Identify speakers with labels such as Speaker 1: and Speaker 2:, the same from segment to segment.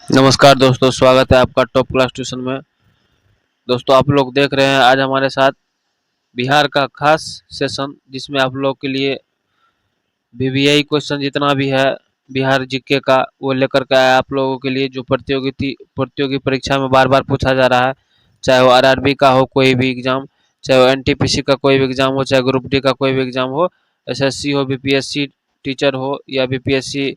Speaker 1: नमस्कार दोस्तों, स्वागत है आपका टॉप क्लास ट्यूशन में। दोस्तों, आप लोग देख रहे हैं आज हमारे साथ बिहार का खास सेशन, जिसमें आप लोग के लिए वीवीआई क्वेश्चन जितना भी है बिहार जीके का वो लेकर के आया आप लोगों के लिए, जो प्रतियोगी परीक्षा में बार बार पूछा जा रहा है। चाहे वो आरआरबी का हो कोई भी एग्जाम, चाहे वो एनटीपीसी का कोई भी एग्जाम हो, चाहे ग्रुप डी का कोई भी एग्जाम हो, एसएससी हो, बीपीएससी टीचर हो या बीपीएससी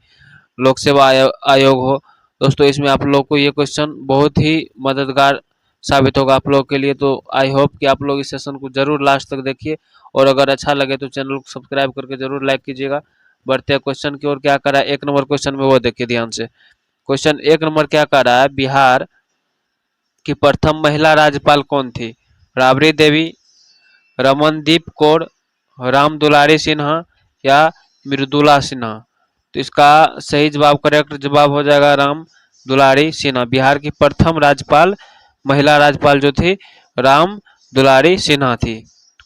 Speaker 1: लोक सेवा आयोग हो। दोस्तों, इसमें आप लोग को ये क्वेश्चन बहुत ही मददगार साबित होगा आप लोग के लिए। तो आई होप कि आप लोग इस सेशन को जरूर लास्ट तक देखिए, और अगर अच्छा लगे तो चैनल को सब्सक्राइब करके जरूर लाइक कीजिएगा। बढ़ते हैं क्वेश्चन की ओर। क्या कर रहा है एक नंबर क्वेश्चन में, वो देखिए ध्यान से। क्वेश्चन एक नंबर क्या कर रहा है, बिहार की प्रथम महिला राज्यपाल कौन थी? राबड़ी देवी, रमनदीप कौर, राम दुलारी सिन्हा या मृदुला सिन्हा? तो इसका सही जवाब, करेक्ट जवाब हो जाएगा राम दुलारी सिन्हा। बिहार की प्रथम राज्यपाल, महिला राज्यपाल जो थी, राम दुलारी सिन्हा थी।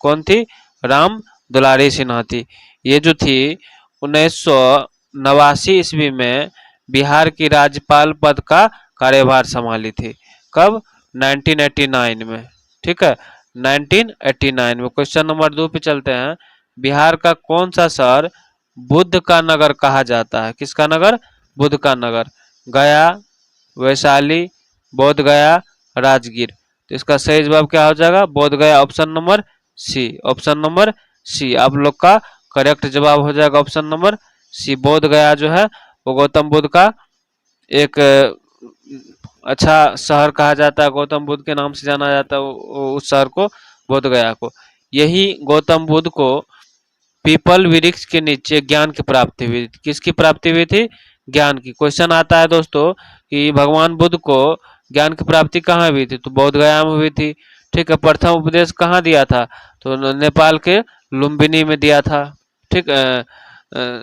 Speaker 1: कौन थी? राम दुलारी सिन्हा थी। ये जो थी 1989 ईस्वी में बिहार की राज्यपाल पद का कार्यभार संभाली थी। कब? 1989 में। ठीक है, 1989 में। क्वेश्चन नंबर 2 पे चलते हैं। बिहार का कौन सा शहर बुद्ध का नगर कहा जाता है? किसका नगर? बुद्ध का नगर। गया, वैशाली, बोध गया, राजगीर? तो इसका सही जवाब क्या हो जाएगा? Bodh Gaya. Option number C. Option number C आप लोग का करेक्ट जवाब हो जाएगा। ऑप्शन नंबर सी, बोध गया जो है वो गौतम बुद्ध का एक अच्छा शहर कहा जाता है। गौतम बुद्ध के नाम से जाना जाता है उस शहर को, बोध गया को। यही गौतम बुद्ध को पीपल वृक्ष के नीचे ज्ञान की प्राप्ति हुई। किसकी प्राप्ति हुई थी? ज्ञान की। क्वेश्चन आता है दोस्तों कि भगवान बुद्ध को ज्ञान की प्राप्ति कहाँ हुई थी? तो बोध गया में हुई थी। ठीक है, प्रथम उपदेश कहाँ दिया था? तो नेपाल के लुम्बिनी में दिया था। ठीक,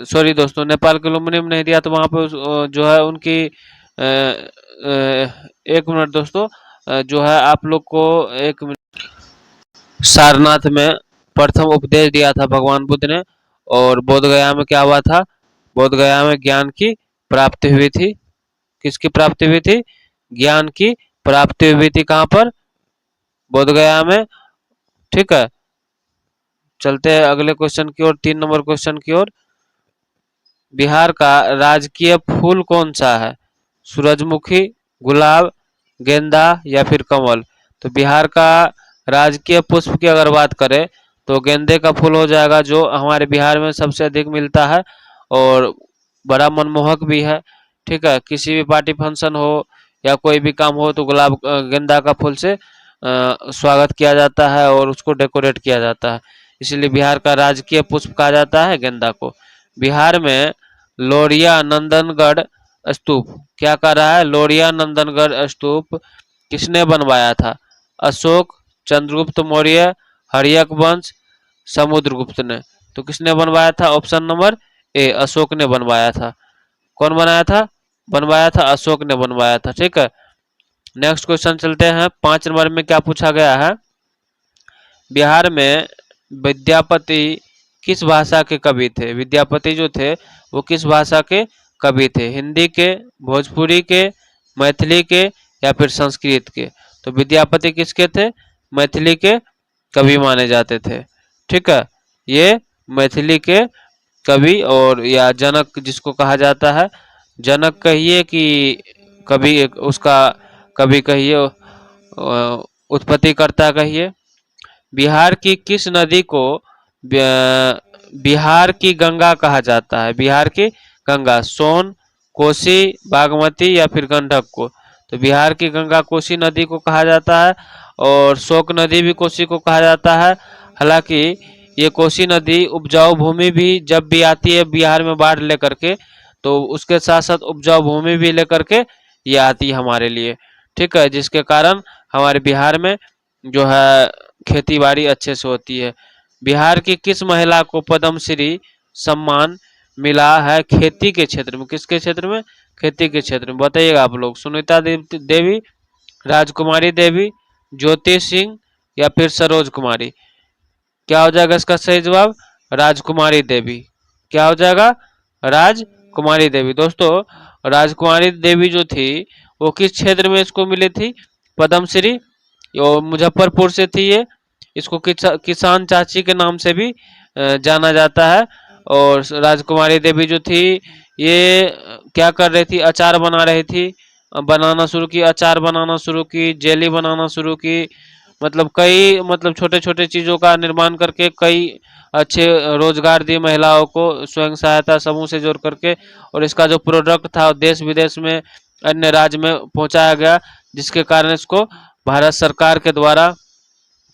Speaker 1: सॉरी दोस्तों, नेपाल के लुम्बिनी में नहीं दिया, तो वहां पे जो है उनकी एक मिनट दोस्तों, जो है आप लोग को एक मिनट, सारनाथ में प्रथम उपदेश दिया था भगवान बुद्ध ने। और बोध गया में क्या हुआ था? बोध गया में ज्ञान की प्राप्ति हुई थी। किसकी प्राप्ति हुई थी? ज्ञान की प्राप्ति हुई थी। कहाँ पर? बोध गया में। ठीक है, चलते हैं अगले क्वेश्चन की ओर, 3 नंबर क्वेश्चन की ओर। बिहार का राजकीय फूल कौन सा है? सूरजमुखी, गुलाब, गेंदा या फिर कमल? तो बिहार का राजकीय पुष्प की अगर बात करें तो गेंदे का फूल हो जाएगा, जो हमारे बिहार में सबसे अधिक मिलता है और बड़ा मनमोहक भी है। ठीक है, किसी भी पार्टी फंक्शन हो या कोई भी काम हो तो गुलाब गेंदा का फूल से स्वागत किया जाता है और उसको डेकोरेट किया जाता है। इसलिए बिहार का राजकीय पुष्प कहा जाता है गेंदा को। बिहार में लोरिया नंदनगढ़ स्तूप, क्या कर रहा है? लोरिया नंदनगढ़ स्तूप किसने बनवाया था? अशोक, चंद्रगुप्त मौर्य, हर्यक वंश, समुद्रगुप्त ने? तो किसने बनवाया था? ऑप्शन नंबर ए, अशोक ने बनवाया था। कौन बनाया था? बनवाया था अशोक ने बनवाया था। ठीक है, नेक्स्ट क्वेश्चन चलते हैं। 5 नंबर में क्या पूछा गया है? बिहार में विद्यापति किस भाषा के कवि थे? विद्यापति जो थे वो किस भाषा के कवि थे? हिंदी के, भोजपुरी के, मैथिली के या फिर संस्कृत के? तो विद्यापति किसके थे? मैथिली के कवि माने जाते थे। ठीक है, ये मैथिली के कवि और या जनक जिसको कहा जाता है, जनक कहिए कि कवि, उसका कवि कहिए, उत्पत्तिकर्ता कहिए। बिहार की किस नदी को बिहार की गंगा कहा जाता है? बिहार की गंगा, सोन, कोसी, बागमती या फिर गंडक को? तो बिहार की गंगा कोसी नदी को कहा जाता है और शोक नदी भी कोसी को कहा जाता है। हालांकि ये कोसी नदी उपजाऊ भूमि भी जब भी आती है बिहार में बाढ़ लेकर के, तो उसके साथ साथ उपजाऊ भूमि भी लेकर के ये आती है हमारे लिए। ठीक है, जिसके कारण हमारे बिहार में जो है खेती बाड़ी अच्छे से होती है। बिहार की किस महिला को पद्मश्री सम्मान मिला है खेती के क्षेत्र में? किसके क्षेत्र में? खेती के क्षेत्र में। बताइएगा आप लोग। सुनीता देवी, राजकुमारी देवी, ज्योति सिंह या फिर सरोज कुमारी? क्या हो जाएगा इसका सही जवाब? राजकुमारी देवी। क्या हो जाएगा? राजकुमारी देवी। दोस्तों, राजकुमारी देवी जो थी वो किस क्षेत्र में इसको मिली थी पद्मश्री? और मुजफ्फरपुर से थी ये। इसको किसान चाची के नाम से भी जाना जाता है। और राजकुमारी देवी जो थी ये क्या कर रही थी? अचार बना रही थी, बनाना शुरू की, अचार बनाना शुरू की, जेली बनाना शुरू की, मतलब कई मतलब छोटे छोटे चीजों का निर्माण करके कई अच्छे रोजगार दिए महिलाओं को स्वयं सहायता समूह से जोड़ करके। और इसका जो प्रोडक्ट था देश विदेश में अन्य राज्य में पहुंचाया गया, जिसके कारण इसको भारत सरकार के द्वारा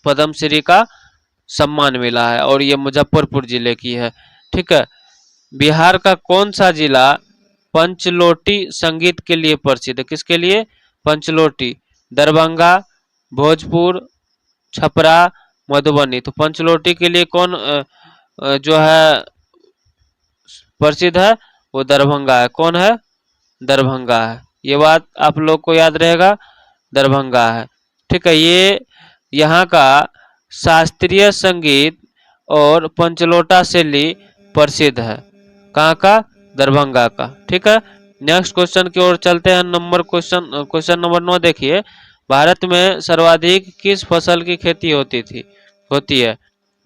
Speaker 1: पद्मश्री का सम्मान मिला है। और ये मुजफ्फरपुर जिले की है। ठीक है। बिहार का कौन सा जिला पंचलोटी संगीत के लिए प्रसिद्ध है? किसके लिए? पंचलोटी। दरभंगा, भोजपुर, छपरा, मधुबनी। तो पंचलोटी के लिए कौन जो है प्रसिद्ध है? वो दरभंगा है। कौन है? दरभंगा है। ये बात आप लोग को याद रहेगा, दरभंगा है। ठीक है। ये यहाँ का शास्त्रीय संगीत और पंचलोटा शैली प्रसिद्ध है। कहाँ का? दरभंगा का। ठीक है। नेक्स्ट क्वेश्चन की ओर चलते हैं। क्वेश्चन नंबर 9 देखिए। भारत में सर्वाधिक किस फसल की खेती होती है?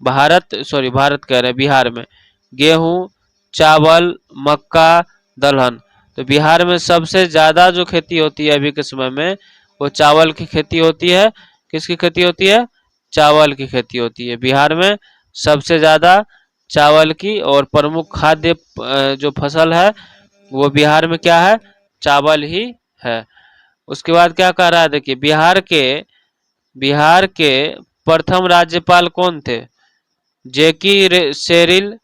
Speaker 1: भारत कह रहे हैं, बिहार में गेहूं, चावल, मक्का, दलहन। तो बिहार में सबसे ज्यादा जो खेती होती है अभी के समय में वो चावल की खेती होती है। किसकी खेती होती है? चावल की खेती होती है बिहार में सबसे ज्यादा, चावल की। और प्रमुख खाद्य जो फसल है वो बिहार में क्या है? चावल ही है। उसके बाद क्या कह रहा है देखिए, बिहार के प्रथम राज्यपाल कौन थे? जेकी शेरिल,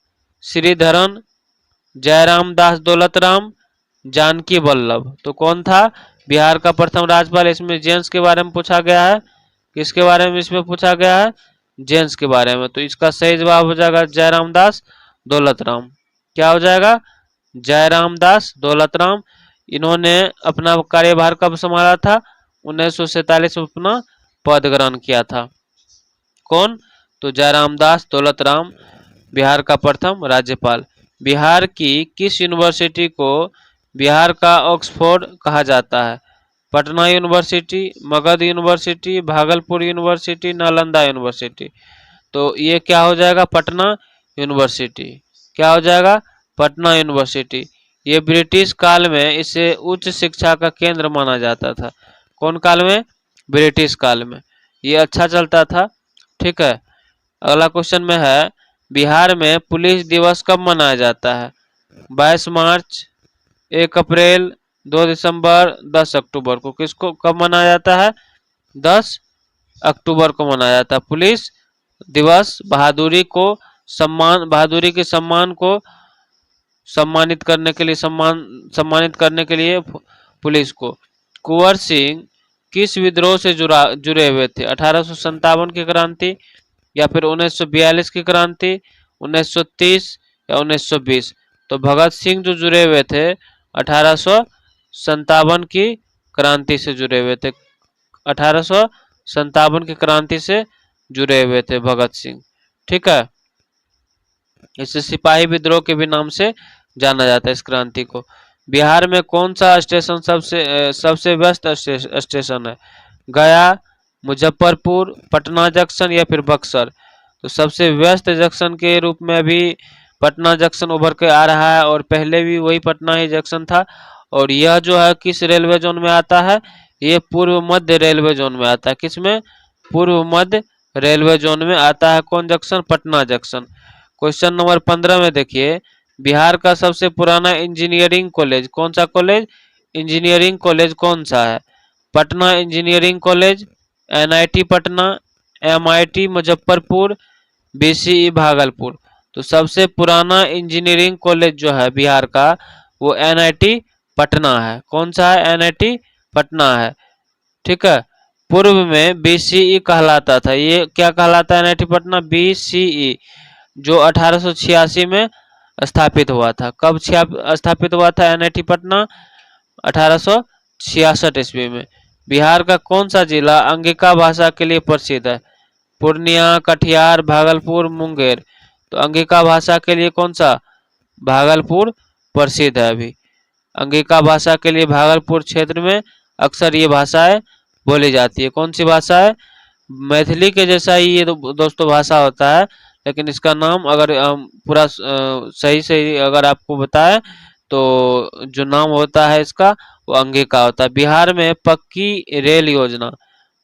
Speaker 1: श्रीधरन, जयराम दास दौलतराम, जानकी वल्लभ। तो कौन था बिहार का प्रथम राज्यपाल? इसमें जेम्स के बारे में पूछा गया है। किसके बारे में इसमें पूछा गया है? जेम्स के बारे में। तो इसका सही जवाब हो जाएगा जयराम दास दौलतराम। क्या हो जाएगा? जयराम दास दौलतराम। इन्होंने अपना कार्यभार कब संभाला था? 1947 में अपना पद ग्रहण किया था। कौन? तो जयराम दास दौलतराम बिहार का प्रथम राज्यपाल। बिहार की किस यूनिवर्सिटी को बिहार का ऑक्सफोर्ड कहा जाता है? Patna university, Magadh university, Bhagalpur university, Nalanda university. तो ये क्या हो जाएगा? पटना यूनिवर्सिटी। क्या हो जाएगा? पटना यूनिवर्सिटी। ये ब्रिटिश काल में इसे उच्च शिक्षा का केंद्र माना जाता था। कौन काल में? ब्रिटिश काल में। ये अच्छा चलता था। ठीक है। अगला क्वेश्चन में है, बिहार में पुलिस दिवस कब मनाया जाता है? 22 मार्च, 1 अप्रैल, 2 दिसंबर, 10 अक्टूबर को। किसको कब मनाया जाता है? 10 अक्टूबर को मनाया जाता है पुलिस दिवस। बहादुरी के सम्मान को सम्मानित करने के लिए पुलिस को। कुंवर सिंह किस विद्रोह से जुड़े हुए थे? 1857 की क्रांति, या फिर 1942 की क्रांति, 1930 या 1920। तो भगत सिंह जो जुड़े हुए थे 1857 की क्रांति से जुड़े हुए थे। 1857 की क्रांति से जुड़े हुए थे भगत सिंह। ठीक है। इसे सिपाही विद्रोह के भी नाम से जाना जाता है इस क्रांति को। बिहार में कौन सा स्टेशन सबसे व्यस्त स्टेशन है? गया, मुजफ्फरपुर, पटना जंक्शन या फिर बक्सर। तो सबसे व्यस्त जंक्शन के रूप में अभी पटना जंक्शन उभर के आ रहा है, और पहले भी वही पटना ही जंक्शन था। और यह जो है किस रेलवे जोन में आता है? ये पूर्व मध्य रेलवे जोन में आता है। किसमें? पूर्व मध्य रेलवे जोन में आता है। कौन junction? Patna junction. Question number 15 में देखिए, बिहार का सबसे पुराना इंजीनियरिंग कॉलेज कौन सा कॉलेज? इंजीनियरिंग कॉलेज कौन सा है? Patna engineering college, NIT Patna, MIT Muzaffarpur, BCE Bhagalpur. तो सबसे पुराना इंजीनियरिंग कॉलेज जो है बिहार का वो NIT पटना है। कौन सा है? NIT पटना है। ठीक है। पूर्व में BCE कहलाता था। ये क्या कहलाता है? NIT पटना BCE, जो 1886 में स्थापित हुआ था। कब स्थापित हुआ था NIT पटना? 1866 ईस्वी में। बिहार का कौन सा जिला अंगिका भाषा के लिए प्रसिद्ध है? पूर्णिया, कटिहार, भागलपुर, मुंगेर। तो अंगिका भाषा के लिए कौन सा? भागलपुर प्रसिद्ध है। अभी अंगिका भाषा के लिए भागलपुर क्षेत्र में अक्सर ये भाषाएं बोली जाती है। कौन सी भाषा है? मैथिली के जैसा ही ये दोस्तों भाषा होता है, लेकिन इसका नाम अगर पूरा सही सही अगर आपको बताएं तो जो नाम होता है इसका वो अंगिका होता है। बिहार में पक्की रेल योजना,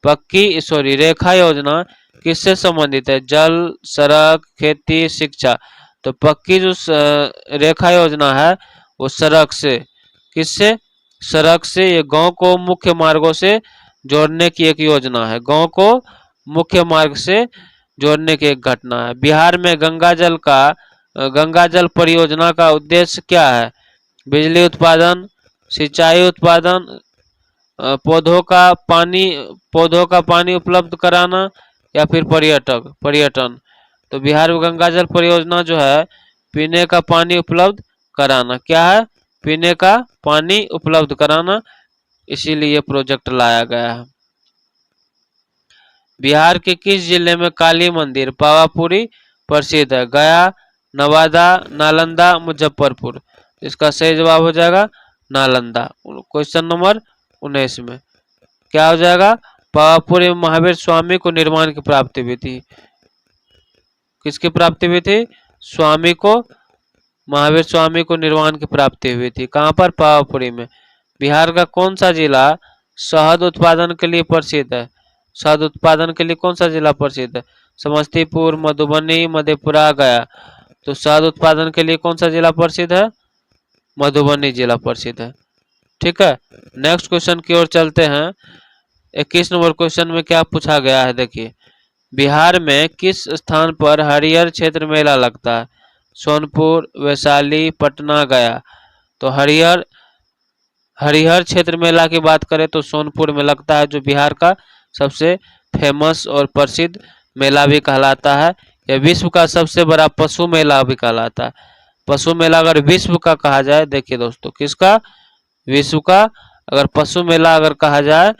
Speaker 1: रेखा योजना किससे संबंधित है? जल, सड़क, खेती, शिक्षा। तो पक्की जो रेखा योजना है वो सड़क से, किससे? सड़क से। ये गांव को मुख्य मार्गों से जोड़ने की एक योजना है, गांव को मुख्य मार्ग से जोड़ने की एक घटना है। बिहार में गंगा जल परियोजना का उद्देश्य क्या है? बिजली उत्पादन, सिंचाई उत्पादन, पौधों का पानी उपलब्ध कराना, या फिर पर्यटन। तो बिहार में गंगा जल परियोजना जो है पीने का पानी उपलब्ध कराना, क्या है? पीने का पानी उपलब्ध कराना, इसीलिए प्रोजेक्ट लाया गया है। बिहार के किस जिले में काली मंदिर पावापुरी प्रसिद्ध है? गया, नवादा, नालंदा, मुजफ्फरपुर। इसका सही जवाब हो जाएगा नालंदा। क्वेश्चन नंबर 19 में क्या हो जाएगा? पावापुरी में महावीर स्वामी को निर्माण की प्राप्ति हुई थी। किसकी प्राप्ति हुई थी? महावीर स्वामी को निर्माण की प्राप्ति हुई थी। कहाँ पर? पावापुरी में। बिहार का कौन सा जिला शहद उत्पादन के लिए प्रसिद्ध है? शहद उत्पादन के लिए कौन सा जिला प्रसिद्ध है? समस्तीपुर, मधुबनी, मधेपुरा, गया। तो शहद उत्पादन के लिए कौन सा जिला प्रसिद्ध है? मधुबनी जिला प्रसिद्ध है। ठीक है, नेक्स्ट क्वेश्चन की ओर चलते हैं। 21 नंबर क्वेश्चन में क्या पूछा गया है, देखिए। बिहार में किस स्थान पर हरिहर क्षेत्र मेला लगता है? सोनपुर, वैशाली, पटना, गया। तो हरिहर क्षेत्र मेला की बात करें तो सोनपुर में लगता है, जो बिहार का सबसे फेमस और प्रसिद्ध मेला भी कहलाता है। यह विश्व का सबसे बड़ा पशु मेला भी कहलाता है। पशु मेला अगर विश्व का कहा जाए, देखिए दोस्तों, किसका? विश्व का अगर पशु मेला अगर कहा जाए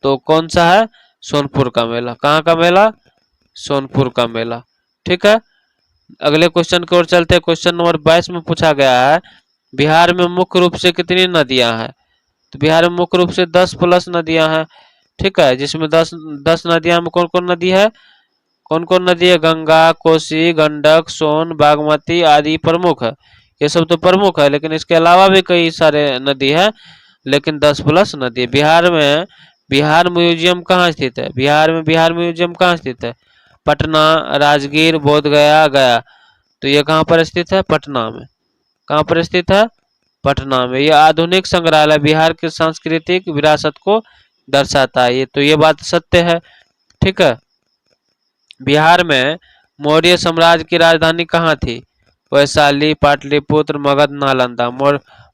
Speaker 1: तो कौन सा है? सोनपुर का मेला। कहाँ का मेला? सोनपुर का मेला। ठीक है, अगले क्वेश्चन की ओर चलते हैं। क्वेश्चन नंबर 22 में पूछा गया है, बिहार में मुख्य रूप से कितनी नदियां हैं? तो बिहार में मुख्य रूप से 10 प्लस नदियां हैं। ठीक है, जिसमें 10 नदियां में कौन कौन नदी है? कौन कौन नदी है? गंगा, कोसी, गंडक, सोन, बागमती आदि प्रमुख है। ये सब तो प्रमुख है, लेकिन इसके अलावा भी कई सारे नदी है, लेकिन 10 प्लस नदी। बिहार में बिहार म्यूजियम कहाँ स्थित है? बिहार म्यूजियम कहाँ स्थित है? पटना, राजगीर, बोधगया, गया। तो ये कहाँ पर स्थित है? पटना में। कहाँ पर स्थित है? पटना में। यह आधुनिक संग्रहालय बिहार की सांस्कृतिक विरासत को दर्शाता है। ये बात सत्य है। ठीक है, बिहार में मौर्य साम्राज्य की राजधानी कहाँ थी? वैशाली, पाटलिपुत्र, मगध, नालंदा।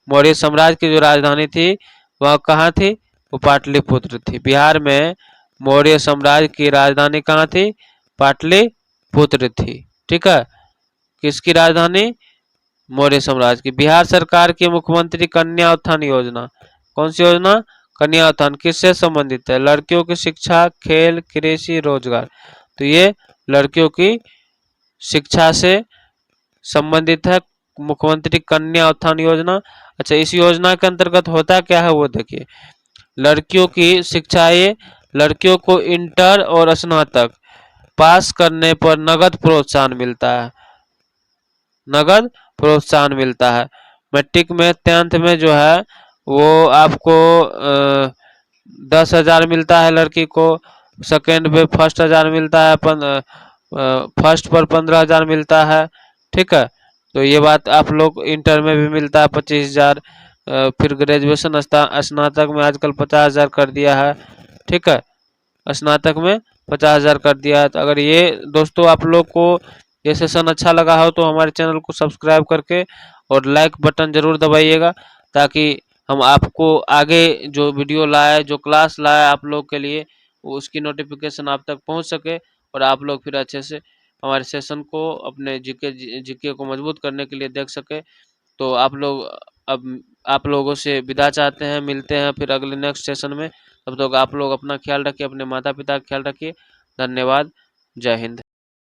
Speaker 1: मौर्य साम्राज्य की जो राजधानी थी वह कहाँ थी? वो पाटलिपुत्र थी। बिहार में मौर्य साम्राज्य की राजधानी कहाँ थी? पाटलिपुत्र थी। ठीक है, किसकी राजधानी? मौर्य साम्राज्य की। बिहार सरकार की मुख्यमंत्री कन्या उत्थान योजना, कौन सी योजना? कन्या उत्थान किससे संबंधित है? लड़कियों की शिक्षा, खेल, कृषि, रोजगार। तो ये लड़कियों की शिक्षा से संबंधित है, मुख्यमंत्री कन्या उत्थान योजना। अच्छा, इस योजना के अंतर्गत होता क्या है वो देखिए। लड़कियों की शिक्षा, ये लड़कियों को इंटर और स्नातक पास करने पर नगद प्रोत्साहन मिलता है। नगद प्रोत्साहन मिलता है। मैट्रिक में 10th में जो है वो आपको 10,000 मिलता है लड़की को। सेकेंड पे फर्स्ट 1000 मिलता है, फर्स्ट पर 15,000 मिलता है। ठीक है, तो ये बात आप लोग इंटर में भी मिलता है 25,000। फिर ग्रेजुएशन स्नातक में आजकल 50,000 कर दिया है। ठीक है, स्नातक में 50,000 कर दिया है। तो अगर ये दोस्तों आप लोग को ये सेशन अच्छा लगा हो तो हमारे चैनल को सब्सक्राइब करके और लाइक बटन जरूर दबाइएगा, ताकि हम आपको आगे जो वीडियो लाए, जो क्लास लाए आप लोग के लिए, उसकी नोटिफिकेशन आप तक पहुंच सके और आप लोग फिर अच्छे से हमारे सेशन को अपने जीके को मजबूत करने के लिए देख सके। तो अब आप लोगों से विदा चाहते हैं, मिलते हैं फिर अगले नेक्स्ट सेशन में। तब तक आप लोग अपना ख्याल रखिए, अपने माता पिता का ख्याल रखिए। धन्यवाद, जय हिंद।